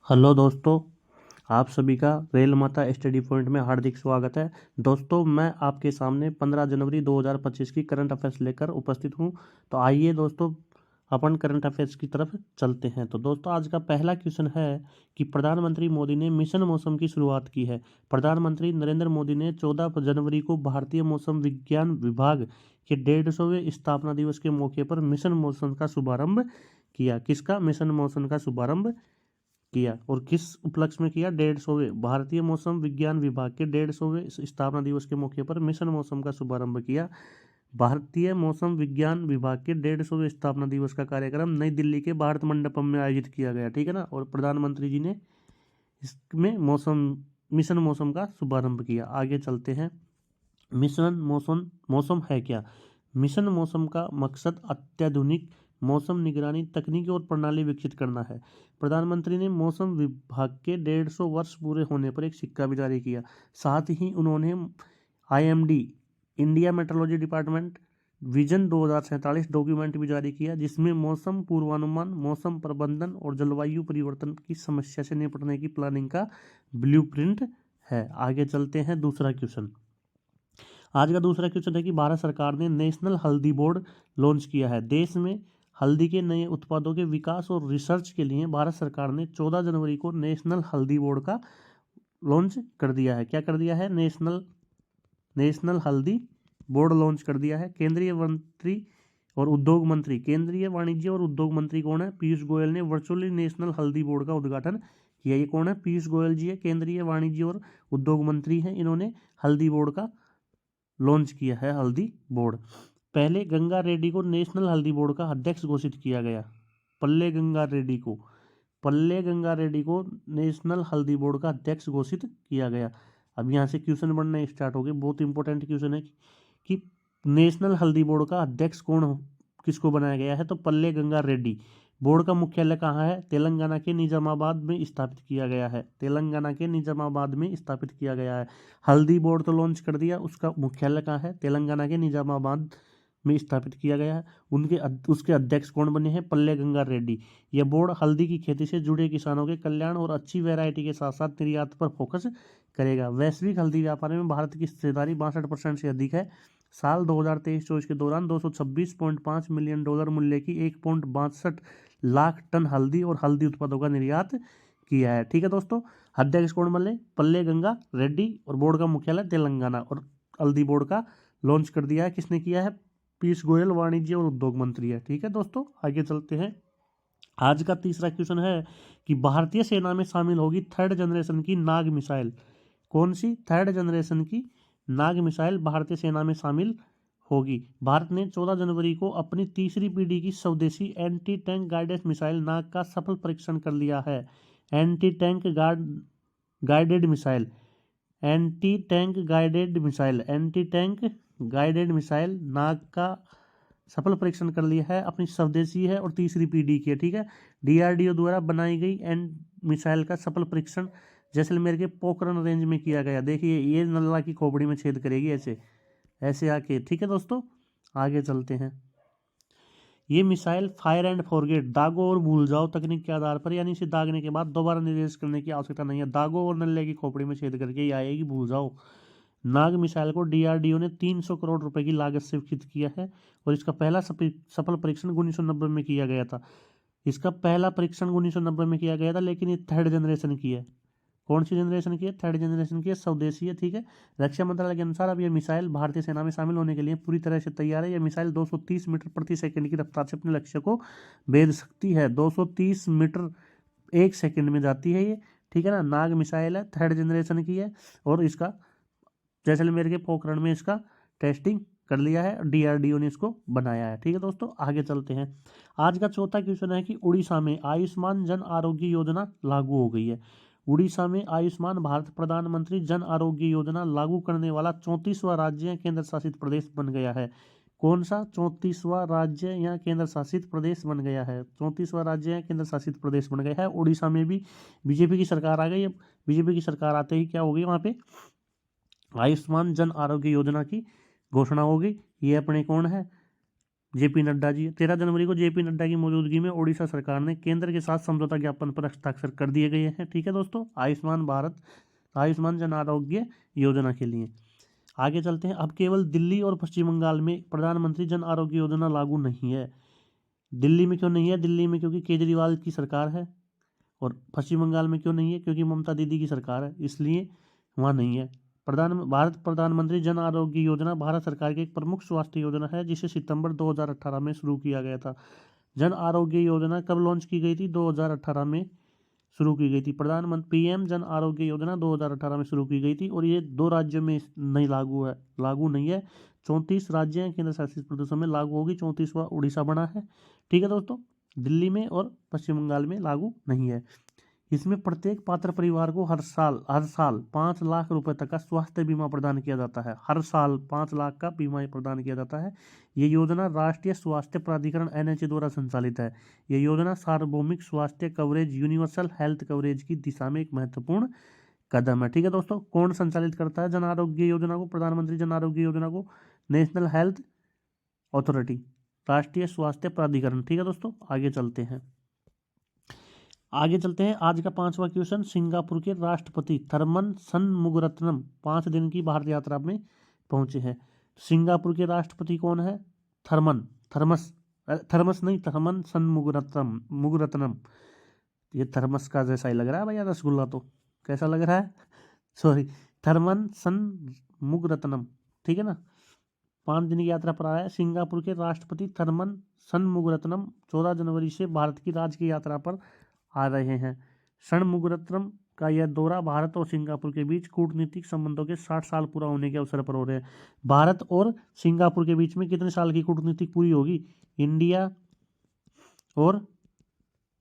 Hello दोस्तों, आप सभी का रेल माता स्टडी पॉइंट में हार्दिक स्वागत है। दोस्तों, मैं आपके सामने 15 जनवरी 2025 की करंट अफेयर्स लेकर उपस्थित हूं। तो आइए दोस्तों, अपन करंट अफेयर्स की तरफ चलते हैं। तो दोस्तों, आज का पहला क्वेश्चन है कि प्रधानमंत्री मोदी ने मिशन मौसम की शुरुआत की है। प्रधानमंत्री नरेंद्र मोदी ने 14 जनवरी को भारतीय मौसम विज्ञान विभाग के 150वें स्थापना दिवस के मौके पर मिशन मौसम का शुभारंभ किया। किसका मिशन मौसम का शुभारंभ किया और किस उपलक्ष्य में किया? 150वें भारतीय मौसम विज्ञान विभाग के 150वें स्थापना दिवस के मौके पर मिशन मौसम का शुभारंभ किया। भारतीय मौसम विज्ञान विभाग के 150वें स्थापना दिवस का कार्यक्रम नई दिल्ली के भारत मंडपम में आयोजित किया गया, ठीक है ना। और प्रधानमंत्री जी ने इसमें मिशन मौसम का शुभारंभ किया। आगे चलते हैं। मिशन मौसम है क्या? मिशन मौसम का मकसद अत्याधुनिक मौसम निगरानी तकनीकी और प्रणाली विकसित करना है। प्रधानमंत्री ने मौसम विभाग के 150 वर्ष पूरे होने पर एक सिक्का भी जारी किया। साथ ही उन्होंने IMD India metrology department vision 2047 document भी जारी किया, जिसमें मौसम पूर्वानुमान, मौसम प्रबंधन और जलवायु परिवर्तन की समस्या से निपटने की प्लानिंग का ब्लूप्रिंट है। आगे चलते हैं। दूसरा क्वेश्चन, आज का दूसरा क्वेश्चन है कि भारत सरकार ने नेशनल हल्दी बोर्ड लॉन्च किया है। देश में हल्दी के नए उत्पादों के विकास और रिसर्च के लिए भारत सरकार ने 14 जनवरी को नेशनल हल्दी बोर्ड का लॉन्च कर दिया है। क्या कर दिया है? नेशनल हल्दी बोर्ड लॉन्च कर दिया है। केंद्रीय वाणिज्य और उद्योग मंत्री कौन है? पीयूष गोयल ने वर्चुअली नेशनल हल्दी बोर्ड का उद्घाटन किया। ये कौन है? पीयूष गोयल जी है, केंद्रीय वाणिज्य और उद्योग मंत्री हैं। इन्होंने हल्दी बोर्ड का लॉन्च किया है। हल्दी बोर्ड पहले गंगा रेड्डी को नेशनल हल्दी बोर्ड का अध्यक्ष घोषित किया गया। पल्ले गंगा रेड्डी को नेशनल हल्दी बोर्ड का अध्यक्ष घोषित किया गया। अब यहाँ से क्वेश्चन बनना स्टार्ट हो गए। बहुत इंपॉर्टेंट क्वेश्चन है कि नेशनल हल्दी बोर्ड का अध्यक्ष किसको बनाया गया है? तो पल्ले गंगा रेड्डी। बोर्ड का मुख्यालय कहाँ है? तेलंगाना के निजामाबाद में स्थापित किया गया है। हल्दी बोर्ड तो लॉन्च कर दिया, उसका मुख्यालय कहाँ है? तेलंगाना के निजामाबाद में स्थापित किया गया है। उसके अध्यक्ष कौन बने हैं? पल्ले गंगा रेड्डी। यह बोर्ड हल्दी की खेती से जुड़े किसानों के कल्याण और अच्छी वैरायटी के साथ साथ निर्यात पर फोकस करेगा। वैश्विक हल्दी व्यापार में भारत की हिस्सेदारी 62% से अधिक है। साल 2023-24 के दौरान $226.5 मिलियन मूल्य की 1.62 लाख टन हल्दी और हल्दी उत्पादों का निर्यात किया है। ठीक है दोस्तों, अध्यक्ष कौन बने? पल्ले गंगा रेड्डी और बोर्ड का मुख्यालय तेलंगाना। और हल्दी बोर्ड का लॉन्च कर दिया है। किसने किया है? पीयूष गोयल, वाणिज्य और उद्योग मंत्री है। ठीक है दोस्तों, आगे चलते हैं। आज का तीसरा क्वेश्चन है कि भारतीय सेना में शामिल होगी 3rd जनरेशन की नाग मिसाइल। कौन सी 3rd जनरेशन की नाग मिसाइल भारतीय सेना में शामिल होगी? भारत ने 14 जनवरी को अपनी तीसरी पीढ़ी की स्वदेशी एंटी टैंक गाइडेड मिसाइल नाग का सफल परीक्षण कर लिया है। एंटी टैंक गाइडेड मिसाइल नाग का सफल परीक्षण कर लिया है। अपनी स्वदेशी है और तीसरी पीढ़ी की है। ठीक है, DRDO द्वारा बनाई गई मिसाइल का सफल परीक्षण जैसलमेर के पोखरण रेंज में किया गया। देखिए, ये नल्ला की खोपड़ी में छेद करेगी ऐसे आके। ठीक है दोस्तों, आगे चलते हैं। ये मिसाइल फायर एंड फॉरगेट, दागो और भूल जाओ तकनीक के आधार पर, यानी इसे दागने के बाद दोबारा निर्देश करने की आवश्यकता नहीं है। दागो और नल्ले की खोपड़ी में छेद करके ये आएगी भूल जाओ। नाग मिसाइल को DRDO ने 300 करोड़ रुपए की लागत से विकसित किया है और इसका पहला सफल परीक्षण 1990 में किया गया था। लेकिन ये 3rd जनरेशन की है। कौन सी जनरेशन की है? 3rd जनरेशन की है, स्वदेशी है। ठीक है, रक्षा मंत्रालय के अनुसार अब यह मिसाइल भारतीय सेना में शामिल होने के लिए पूरी तरह से तैयार है। यह मिसाइल 230 मीटर प्रति सेकंड की रफ्तार से अपने लक्ष्य को भेद सकती है। 230 मीटर 1 सेकंड में जाती है ये। ठीक है ना, नाग मिसाइल है, 3rd जनरेशन की है और इसका जैसलमेर के पोखरण में इसका टेस्टिंग कर लिया है। DRDO ने इसको बनाया है। ठीक है दोस्तों, आगे चलते हैं। आज का चौथा क्वेश्चन है कि उड़ीसा में आयुष्मान जन आरोग्य योजना लागू हो गई है। उड़ीसा में आयुष्मान भारत प्रधानमंत्री जन आरोग्य योजना लागू करने वाला 34वां राज्य या केंद्र शासित प्रदेश बन गया है। कौन सा 34वां राज्य या केंद्र शासित प्रदेश बन गया है? 34वां राज्य या केंद्र शासित प्रदेश बन गया है। उड़ीसा में भी बीजेपी की सरकार आ गई है। बीजेपी की सरकार आते ही क्या हो गई? वहाँ पे आयुष्मान जन आरोग्य योजना की घोषणा होगी। ये अपने कौन है? जेपी नड्डा जी। 13 जनवरी को जेपी नड्डा की मौजूदगी में ओडिशा सरकार ने केंद्र के साथ समझौता ज्ञापन पर हस्ताक्षर कर दिए गए हैं। ठीक है दोस्तों, आयुष्मान भारत, आयुष्मान जन आरोग्य योजना के लिए। आगे चलते हैं। अब केवल दिल्ली और पश्चिम बंगाल में प्रधानमंत्री जन आरोग्य योजना लागू नहीं है। दिल्ली में क्यों नहीं है? दिल्ली में क्योंकि केजरीवाल की सरकार है, और पश्चिम बंगाल में क्यों नहीं है? क्योंकि ममता दीदी की सरकार है, इसलिए वहाँ नहीं है। भारत प्रधानमंत्री जन आरोग्य योजना भारत सरकार की एक प्रमुख स्वास्थ्य योजना है, जिसे सितंबर 2018 में शुरू किया गया था। जन आरोग्य योजना कब लॉन्च की गई थी? 2018 में शुरू की गई थी। प्रधानमंत्री पीएम जन आरोग्य योजना 2018 में शुरू की गई थी, और ये 2 राज्यों में नहीं लागू नहीं है। 34 राज्य हैं केंद्र शासित प्रदेशों में लागू होगी, 34वां उड़ीसा बना है। ठीक है दोस्तों, दिल्ली में और पश्चिम बंगाल में लागू नहीं है। इसमें प्रत्येक पात्र परिवार को हर साल 5 लाख रुपए तक का स्वास्थ्य बीमा प्रदान किया जाता है। हर साल 5 लाख का बीमा प्रदान किया जाता है। ये योजना राष्ट्रीय स्वास्थ्य प्राधिकरण NHA द्वारा संचालित है। ये योजना सार्वभौमिक स्वास्थ्य कवरेज, यूनिवर्सल हेल्थ कवरेज की दिशा में एक महत्वपूर्ण कदम है। ठीक है दोस्तों, कौन संचालित करता है जन आरोग्य योजना को? प्रधानमंत्री जन आरोग्य योजना को नेशनल हेल्थ अथॉरिटी, राष्ट्रीय स्वास्थ्य प्राधिकरण। ठीक है दोस्तों, आगे चलते हैं। आज का 5वां क्वेश्चन। सिंगापुर के राष्ट्रपति थर्मन शनमुगारत्नम 5 दिन की भारत यात्रा में पहुंचे हैं। सिंगापुर के राष्ट्रपति कौन है? थर्मन शनमुगारत्नम। ये थर्मस का जैसा ही लग रहा है भैया, रसगुल्ला तो कैसा लग रहा है? सॉरी, थर्मन शनमुगारत्नम। ठीक है ना, 5 दिन की यात्रा पर आया है। सिंगापुर के राष्ट्रपति थर्मन शनमुगारत्नम 14 जनवरी से भारत की राजकीय यात्रा पर आ रहे हैं। शनमुगारत्नम का यह दौरा भारत और सिंगापुर के बीच कूटनीतिक संबंधों के 60 साल पूरा होने के अवसर पर हो रहे हैं। भारत और सिंगापुर के बीच में कितने साल की कूटनीतिक पूरी होगी? इंडिया और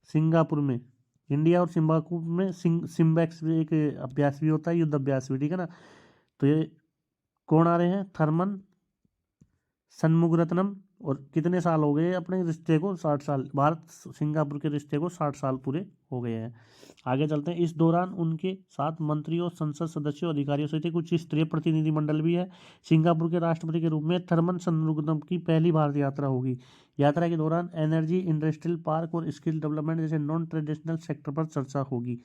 सिंगापुर में सिम्बैक्स एक अभ्यास भी होता है, युद्ध अभ्यास भी। ठीक है ना, तो ये कौन आ रहे हैं? थर्मन शनमुगारत्नम। और कितने साल हो गए अपने रिश्ते को? 60 साल। भारत सिंगापुर के रिश्ते को 60 साल पूरे हो गए हैं। आगे चलते हैं। इस दौरान उनके साथ मंत्रियों, संसद सदस्यों, अधिकारियों सहित कुछ स्तरीय प्रतिनिधिमंडल भी है। सिंगापुर के राष्ट्रपति के रूप में थर्मन शनमुगारत्नम की पहली भारत यात्रा होगी। यात्रा के दौरान एनर्जी, इंडस्ट्रियल पार्क और स्किल डेवलपमेंट जैसे नॉन ट्रेडिशनल सेक्टर पर चर्चा होगी।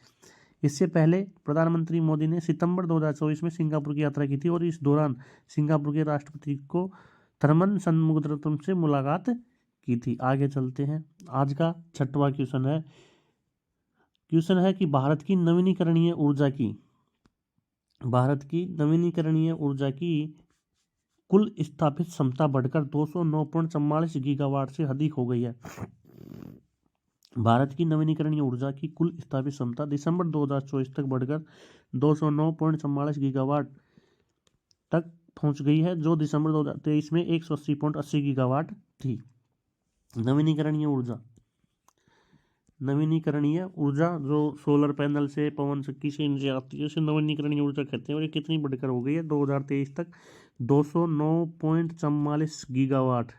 इससे पहले प्रधानमंत्री मोदी ने सितंबर 2024 में सिंगापुर की यात्रा की थी, और इस दौरान सिंगापुर के राष्ट्रपति को थर्मन शनमुगारत्नम से मुलाकात की थी। आगे चलते हैं। आज का 6वां क्वेश्चन है कि भारत की नवीनीकरणीय ऊर्जा की कुल स्थापित क्षमता बढ़कर 209.44 गीगावाट से अधिक हो गई है। भारत की नवीनीकरणीय ऊर्जा की कुल स्थापित क्षमता दिसंबर 2024 तक बढ़कर 209.44 गीगावाट तक पहुंच गई है, जो दिसंबर 2023 में 180.80 गीगावाट थी। नवीनीकरणीय ऊर्जा जो सोलर पैनल से, पवन शक्ति से इनसे आती है, उसे नवीनीकरणीय ऊर्जा कहते हैं। और ये कितनी बढ़कर हो गई है 2023 तक? 209.44 गीगावाट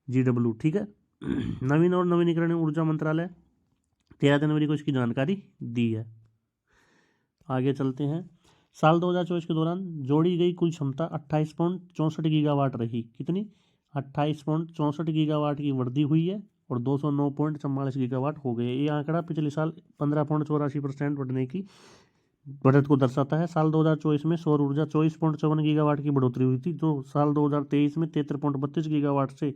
GW। ठीक है, नवीन और नवीनीकरणीय ऊर्जा मंत्रालय 13 जनवरी को इसकी जानकारी दी है। आगे चलते हैं। साल 2024 के दौरान जोड़ी गई कुल क्षमता 28.64 गीगावाट रही। कितनी? 28.64 गीगावाट की वृद्धि हुई है, और 209.44 गीगावाट हो गए। ये आंकड़ा पिछले साल 15.84% बढ़ने की बढ़त को दर्शाता है। साल 2024 में सौर ऊर्जा 24.54 गीगावाट की बढ़ोतरी हुई थी, जो साल 2023 में 73.32 गीगावाट से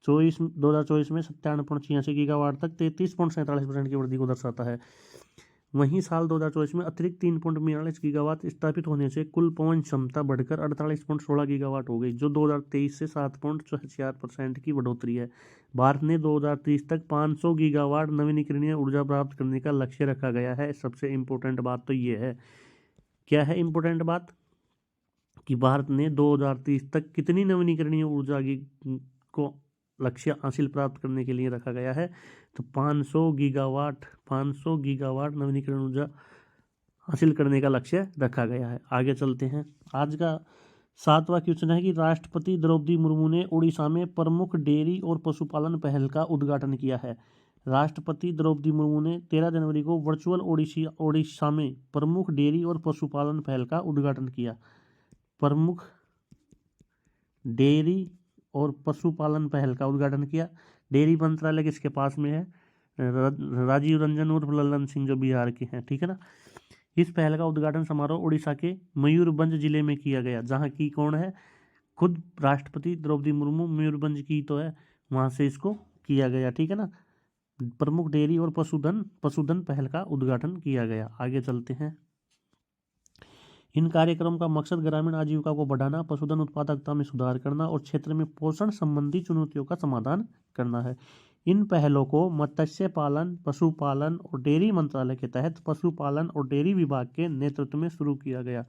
2024 में 97.86 गीगावाट तक 33.47% की वृद्धि को दर्शाता है। वहीं साल 2024 में अतिरिक्त 3.42 गीगावाट स्थापित होने से कुल पवन क्षमता बढ़कर 48.16 गीगावाट हो गई, जो 2023 से 7.4% की बढ़ोतरी है। भारत ने 2030 तक 500 गीगावाट नवीनीकरणीय ऊर्जा प्राप्त करने का लक्ष्य रखा गया है। सबसे इम्पोर्टेंट बात तो ये है, क्या है इम्पोर्टेंट बात? कि भारत ने 2030 तक कितनी नवीनीकरणीय ऊर्जा को लक्ष्य हासिल प्राप्त करने के लिए रखा गया है? तो 500 गीगावाट नवीनीकरण ऊर्जा हासिल करने का लक्ष्य रखा गया है। आगे चलते हैं। आज का 7वां क्वेश्चन है कि राष्ट्रपति द्रौपदी मुर्मू ने उड़ीसा में प्रमुख डेयरी और पशुपालन पहल का उद्घाटन किया है। राष्ट्रपति द्रौपदी मुर्मू ने 13 जनवरी को वर्चुअल ओडिशा में प्रमुख डेयरी और पशुपालन पहल का उद्घाटन किया। प्रमुख डेयरी और पशुपालन पहल का उद्घाटन किया। डेयरी मंत्रालय किसके पास में है? राजीव रंजन उर्फ लल्लन सिंह, जो बिहार के हैं, ठीक है ना। इस पहल का उद्घाटन समारोह उड़ीसा के मयूरभंज जिले में किया गया, जहाँ की कौन है? खुद राष्ट्रपति द्रौपदी मुर्मू मयूरभंज की तो है, वहाँ से इसको किया गया, ठीक है ना। प्रमुख डेयरी और पशुधन पहल का उद्घाटन किया गया। आगे चलते हैं। इन कार्यक्रम का मकसद ग्रामीण आजीविका को बढ़ाना, पशुधन उत्पादकता में सुधार करना और क्षेत्र में पोषण संबंधी चुनौतियों का समाधान करना है। इन पहलों को मत्स्य पालन, पशुपालन और डेयरी मंत्रालय के तहत पशुपालन और डेयरी विभाग के नेतृत्व में शुरू किया गया।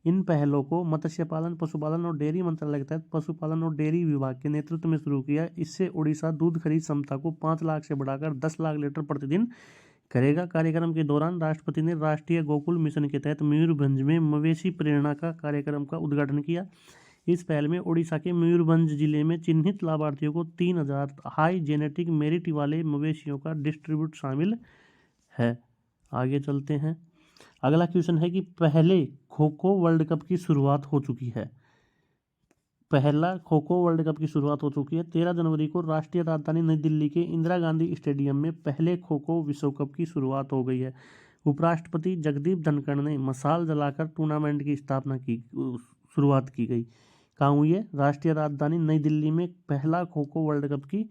इन पहलों को मत्स्य पालन, पशुपालन और डेयरी मंत्रालय के तहत पशुपालन और डेयरी विभाग के नेतृत्व में शुरू किया। इससे उड़ीसा दूध खरीद क्षमता को 5 लाख से बढ़ाकर 10 लाख लीटर प्रतिदिन करेगा। कार्यक्रम के दौरान राष्ट्रपति ने राष्ट्रीय गोकुल मिशन के तहत मयूरभंज में मवेशी प्रेरणा का कार्यक्रम का उद्घाटन किया। इस पहल में उड़ीसा के मयूरभंज जिले में चिन्हित लाभार्थियों को 3000 हाई जेनेटिक मेरिट वाले मवेशियों का डिस्ट्रीब्यूट शामिल है। आगे चलते हैं। अगला क्वेश्चन है कि पहले खो खो वर्ल्ड कप की शुरुआत हो चुकी है। पहला खो खो वर्ल्ड कप की शुरुआत हो चुकी है। 13 जनवरी को राष्ट्रीय राजधानी नई दिल्ली के इंदिरा गांधी स्टेडियम में पहले खो खो विश्व कप की शुरुआत हो गई है। उपराष्ट्रपति जगदीप धनखड़ ने मशाल जलाकर टूर्नामेंट की स्थापना की, शुरुआत की गई। कहाँ हुई है? राष्ट्रीय राजधानी नई दिल्ली में पहला खो खो वर्ल्ड कप की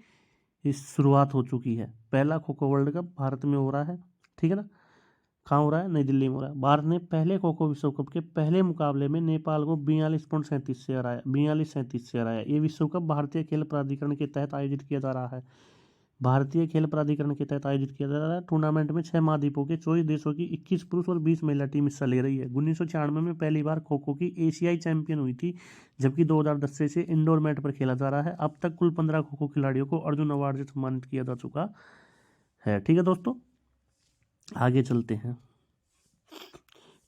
इस शुरुआत हो चुकी है। पहला खो खो वर्ल्ड कप भारत में हो रहा है, ठीक है ना। कहाँ हो रहा है? नई दिल्ली में हो रहा है। भारत ने पहले खो खो विश्व कप के पहले मुकाबले में नेपाल को 42.37 से हराया, 42-37 से हराया। ये विश्व कप भारतीय खेल प्राधिकरण के तहत आयोजित किया जा रहा है। भारतीय खेल प्राधिकरण के तहत आयोजित किया जा रहा है। टूर्नामेंट में 6 महाद्वीपों के 24 देशों की 21 पुरुष और 20 महिला टीम हिस्सा ले रही है। 1996 में पहली बार खो खो की एशियाई चैंपियन हुई थी, जबकि 2010 से इंडोर मैट पर खेला जा रहा है। अब तक कुल 15 खो खो खिलाड़ियों को अर्जुन अवार्ड से सम्मानित किया जा चुका है, ठीक है दोस्तों। आगे चलते हैं।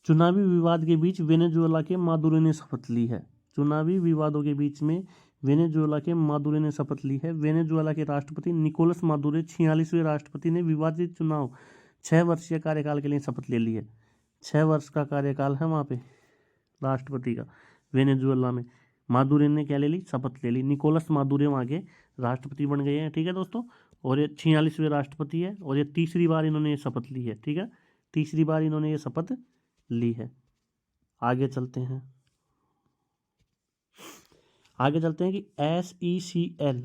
चुनावी विवाद के बीच वेनेजुएला के मादुरो ने शपथ ली है। चुनावी विवादों के बीच में वेनेजुएला के मादुरो ने शपथ ली है। वेनेजुएला के राष्ट्रपति निकोलस मादुरो 46वें राष्ट्रपति ने विवादित चुनाव 6 वर्षीय कार्यकाल के लिए शपथ ले ली है। 6 वर्ष का कार्यकाल है वहाँ पे राष्ट्रपति का वेनेजुएला में। मादुरो ने क्या ले ली? शपथ ले ली। निकोलस मादुरो वहाँ के राष्ट्रपति बन गए हैं, ठीक है दोस्तों। और ये 46वें राष्ट्रपति है और ये तीसरी बार इन्होंने ये शपथ ली है, ठीक है। तीसरी बार इन्होंने ये शपथ ली है। आगे चलते हैं। आगे चलते हैं कि SECL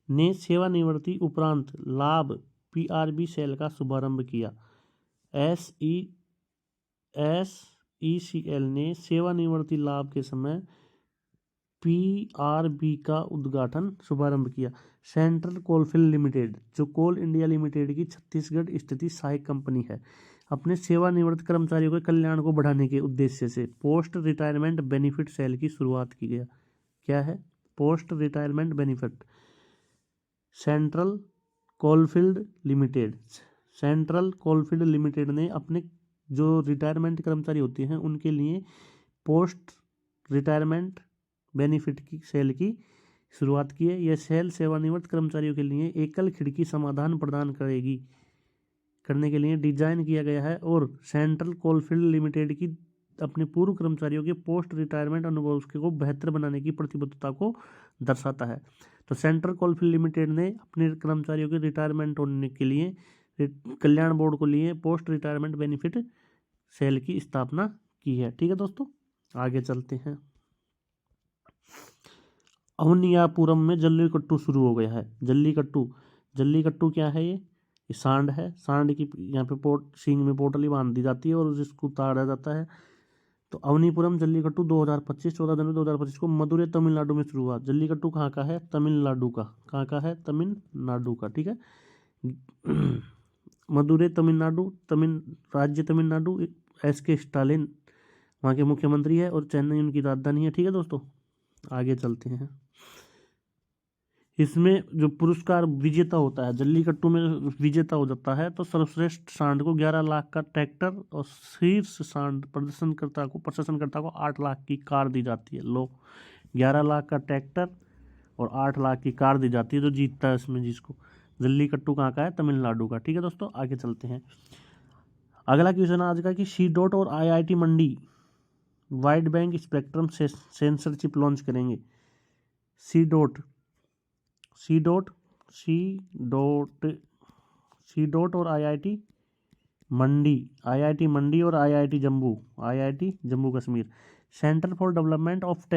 ने सेवानिवृत्ति उपरांत लाभ PRB सेल का शुभारंभ किया। SECL ने सेवानिवृत्ति लाभ के समय PRB का शुभारंभ किया। सेंट्रल कोलफील्ड लिमिटेड, जो कोल इंडिया लिमिटेड की छत्तीसगढ़ स्थित सहायक कंपनी है, अपने सेवानिवृत्त कर्मचारियों के कल्याण को बढ़ाने के उद्देश्य से पोस्ट रिटायरमेंट बेनिफिट सेल की शुरुआत की गया। क्या है? Post retirement benefit. Central coalfield limited ने अपने जो रिटायरमेंट कर्मचारी होते हैं उनके लिए पोस्ट रिटायरमेंट बेनिफिट की सेल की शुरुआत की है। यह सेल सेवानिवृत्त कर्मचारियों के लिए एकल खिड़की समाधान प्रदान करने के लिए डिजाइन किया गया है और सेंट्रल कोलफील्ड लिमिटेड की अपने पूर्व कर्मचारियों के पोस्ट रिटायरमेंट अनुभव को बेहतर बनाने की प्रतिबद्धता को दर्शाता है। तो सेंट्रल कोलफील्ड लिमिटेड ने अपने कर्मचारियों के रिटायरमेंट होने के लिए कल्याण बोर्ड को लिए पोस्ट रिटायरमेंट बेनिफिट सेल की स्थापना की है, ठीक है दोस्तों। आगे चलते हैं। अवनियापुरम में जल्लीकट्टू शुरू हो गया है। जल्लीकट्टू क्या है? ये सांड है। सांड की यहाँ पे सींग में पोटली बांध दी जाती है और जिसको उतारा जाता है। तो अवनीपुरम जल्लीकट्टू 2025 14 जनवरी 2025 को मदुरै तमिलनाडु में शुरू हुआ। जल्लीकट्टू कहाँ का है? तमिलनाडु का। कहाँ का है? तमिलनाडु का, ठीक है। मदुरै तमिलनाडु, राज्य तमिलनाडु। SK स्टालिन वहाँ के मुख्यमंत्री है और चेन्नई उनकी राजधानी है, ठीक है दोस्तों। आगे चलते हैं। इसमें जो पुरस्कार विजेता होता है, जल्लीकट्टू में विजेता हो जाता है तो सर्वश्रेष्ठ सांड को 11 लाख का ट्रैक्टर और शीर्ष सांड प्रदर्शनकर्ता को 8 लाख की कार दी जाती है। 11 लाख का ट्रैक्टर और 8 लाख की कार दी जाती है जो जीतता है इसमें, जिसको। जल्लीकट्टू कहाँ का है? तमिलनाडु का, ठीक है दोस्तों। आगे चलते हैं। अगला क्वेश्चन आज का कि CDOT और IIT Mandi wide band spectrum sensor chip launch करेंगे। सी डॉट और आईआईटी मंडी और IIT Jammu Kashmir. Centre for development of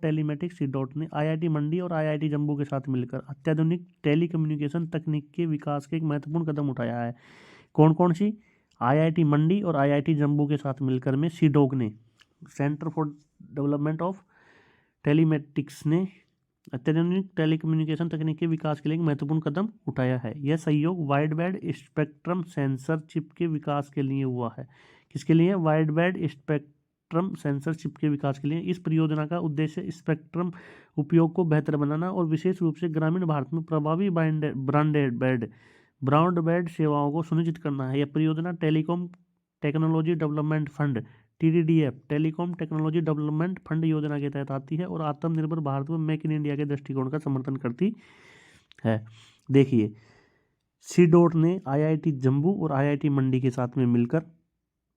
telematics C dot ने आईआईटी मंडी और आईआईटी जम्मू के साथ मिलकर अत्याधुनिक टेलीकम्युनिकेशन तकनीक के विकास के एक महत्वपूर्ण कदम उठाया है। कौन कौन सी? आईआईटी मंडी और आईआईटी जम्मू के साथ मिलकर में सीडोक ने, centre for development of telematics ने अत्याधुनिक टेलीकम्युनिकेशन तकनीक के विकास के लिए एक महत्वपूर्ण कदम उठाया है। यह सहयोग wide band spectrum sensor chip के विकास के लिए हुआ है। किसके लिए? Wide band spectrum sensor chip के विकास के लिए। इस परियोजना का उद्देश्य स्पेक्ट्रम उपयोग को बेहतर बनाना और विशेष रूप से ग्रामीण भारत में प्रभावी ब्रॉडबैंड सेवाओं को सुनिश्चित करना है। यह परियोजना telecom technology development fund TDDF telecom technology development fund योजना के तहत आती है और आत्मनिर्भर भारत में मेक इन इंडिया के दृष्टिकोण का समर्थन करती है। देखिए, सी डॉट ने आईआईटी जम्मू और आईआईटी मंडी के साथ में मिलकर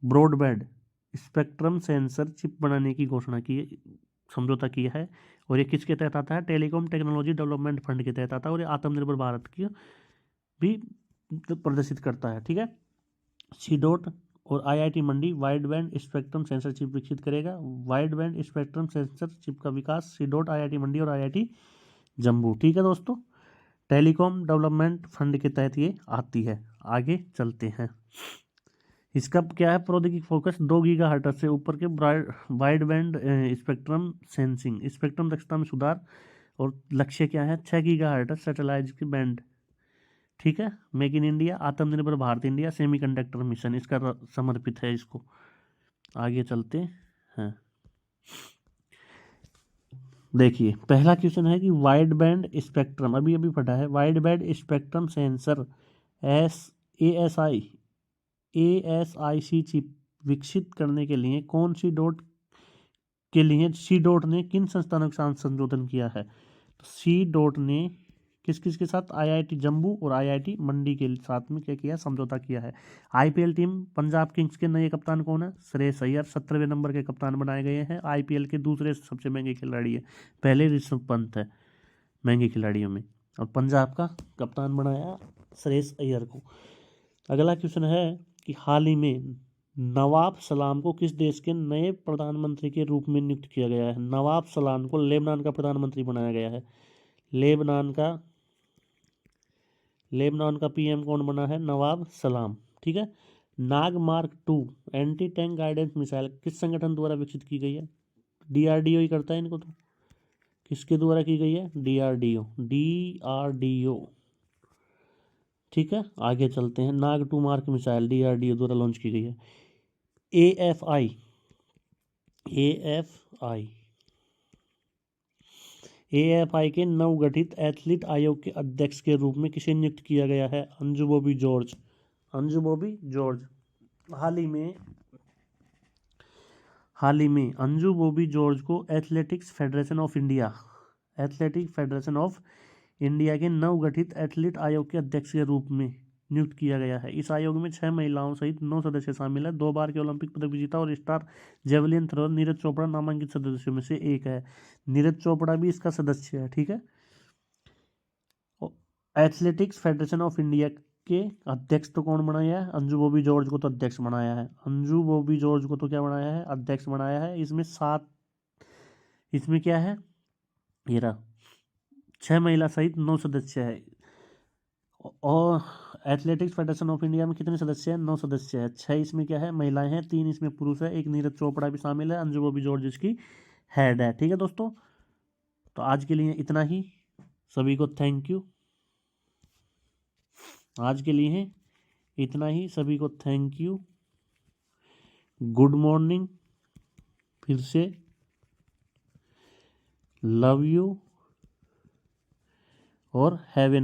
ब्रॉडबैंड स्पेक्ट्रम सेंसर चिप बनाने की घोषणा की, समझौता किया है। और ये किसके तहत आता है? टेलीकॉम टेक्नोलॉजी डेवलपमेंट फंड के तहत आता है और ये आत्मनिर्भर भारत की भी प्रदर्शित करता है। ठीक है, सी डॉट और IIT Mandi wide band spectrum sensor chip विकसित करेगा। Wide band spectrum sensor chip का विकास सी डॉट आईआईटी मंडी और आईआईटी जम्मू। ठीक है दोस्तों, टेलीकॉम डेवलपमेंट फंड के तहत ये आती है। आगे चलते हैं। इसका क्या है? प्रौद्योगिकी फोकस 2 गीगाहर्ट्ज से ऊपर के wide band spectrum sensing, spectrum दक्षता में सुधार। और लक्ष्य क्या है? 6 गीगाहर्ट्ज सैटेलाइट की बैंड। ठीक है, मेक इन इंडिया, आत्मनिर्भर भारत इंडिया, सेमीकंडक्टर मिशन इसका समर्पित है इसको। आगे चलते हैं। देखिए, पहला क्वेश्चन है कि वाइड बैंड स्पेक्ट्रम, अभी पढ़ा है, wide band spectrum sensor ASIC chip विकसित करने के लिए कौन सी डॉट के लिए सी डॉट ने किन संस्थानों के साथ संशोधन किया है? तो सी डॉट ने किस किस के साथ? आईआईटी जम्मू और आईआईटी मंडी के साथ में क्या किया? समझौता किया है। आईपीएल टीम पंजाब किंग्स के नए कप्तान कौन है? श्रेयस अय्यर 17वें नंबर के कप्तान बनाए गए हैं। आईपीएल के दूसरे सबसे महंगे खिलाड़ी है, पहले ऋषभ पंत है महंगे खिलाड़ियों में, और पंजाब का कप्तान बनाया श्रेयस अय्यर को। अगला क्वेश्चन है कि हाल ही में नवाब सलाम को किस देश के नए प्रधानमंत्री के रूप में नियुक्त किया गया है? नवाब सलाम को लेबनान का प्रधानमंत्री बनाया गया है। लेबनान का पीएम कौन बना है? नवाब सलाम। ठीक है, Nag mark 2 anti tank guidance missile किस संगठन द्वारा विकसित की गई है? DRDO ही करता है इनको। तो किसके द्वारा की गई है? DRDO। ठीक है, आगे चलते हैं। नाग 2 मार्क मिसाइल DRDO द्वारा लॉन्च की गई है। AFI के नवगठित एथलीट आयोग के अध्यक्ष के रूप में किसे नियुक्त किया गया है? अंजू बॉबी जॉर्ज। हाल ही में अंजू बॉबी जॉर्ज को एथलेटिक्स फेडरेशन ऑफ इंडिया के नवगठित एथलीट आयोग के अध्यक्ष के रूप में नियुक्त किया गया है। इस आयोग में 6 महिलाओं सहित 9 सदस्य शामिल है। 2 बार के ओलंपिक पदक विजेता और star javelin thrower Neeraj Chopra नामांकित सदस्यों में से एक है। नीरज चोपड़ा भी इसका सदस्य है। ठीक है, एथलेटिक्स फेडरेशन ऑफ इंडिया के अध्यक्ष तो कौन बनाया है? अंजू बॉबी जॉर्ज को तो अध्यक्ष बनाया है। अध्यक्ष बनाया है। इसमें क्या है? ये रहा, 6 महिला सहित 9 सदस्य है। और एथलेटिक्स फेडरेशन ऑफ इंडिया में कितने सदस्य हैं? 9 सदस्य है। 6 इसमें क्या है? महिलाएं हैं, 3 इसमें पुरुष है, एक नीरज चोपड़ा भी शामिल है, अंजू बॉबी जॉर्ज इसकी हेड है। ठीक है दोस्तों, तो आज के लिए इतना ही। सभी को थैंक यू। Good morning. फिर से लव यू और हैव ए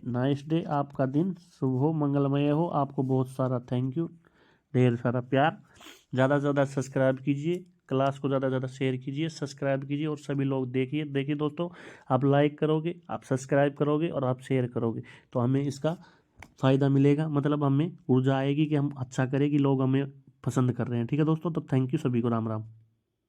नाइस डे। आपका दिन शुभ हो, मंगलमय हो। आपको बहुत सारा थैंक यू, ढेर सारा प्यार। ज़्यादा से ज़्यादा सब्सक्राइब कीजिए, क्लास को ज़्यादा से ज़्यादा शेयर कीजिए, सब्सक्राइब कीजिए और सभी लोग देखिए दोस्तों, आप लाइक करोगे, आप सब्सक्राइब करोगे और आप शेयर करोगे तो हमें इसका फ़ायदा मिलेगा, मतलब हमें ऊर्जा आएगी कि हम अच्छा करें, कि लोग हमें पसंद कर रहे हैं। ठीक है दोस्तों, तो थैंक यू सभी को, राम राम।